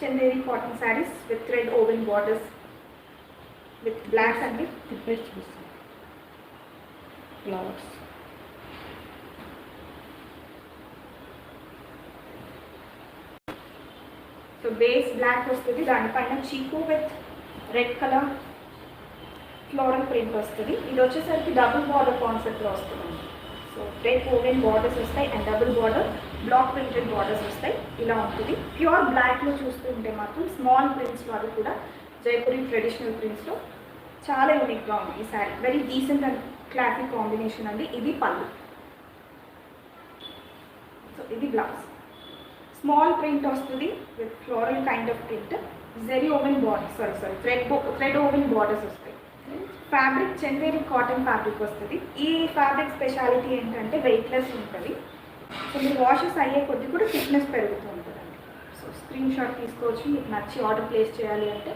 Chanderi cotton sarees with thread woven borders with black అండి. తిప్పేసి చూస్తాం ఫ్లవర్స్. సో బేస్ బ్లాక్ వస్తుంది, దానిపైన చీకు with red colour floral print వస్తుంది. ఇది వచ్చేసరికి డబుల్ బార్డర్ కాన్సెప్ట్లో వస్తుంది. సో రెడ్ ఓవెన్ బార్డర్స్ వస్తాయి and double border block printed borders వస్తాయి. ఇలా ఉంటుంది. ప్యూర్ బ్లాక్లో చూస్తూ ఉంటే మాత్రం స్మాల్ ప్రింట్స్లో అది కూడా జైపూరి ట్రెడిషనల్ ప్రింట్స్లో చాలా యూనిక్గా ఉంది ఈ saree. Very decent and classic combination అండి. ఇది పళ్ళు. సో ఇది బ్లౌజ్. స్మాల్ ప్రింట్ వస్తుంది with floral kind of print. Zari woven border thread woven borders వస్తాయి. ఫ్యాబ్రిక్ చందేరి కాటన్ ఫ్యాబ్రిక్ వస్తుంది. ఈ ఫ్యాబ్రిక్ స్పెషాలిటీ ఏంటంటే వెయిట్లెస్ ఉంటుంది. సో మీరు వాషెస్ అయ్యే కొద్ది కూడా థిక్నెస్ పెరుగుతూ ఉంటుందండి. సో స్క్రీన్ షాట్ తీసుకోవచ్చు. మీకు నచ్చి ఆర్డర్ ప్లేస్ చేయాలి అంటే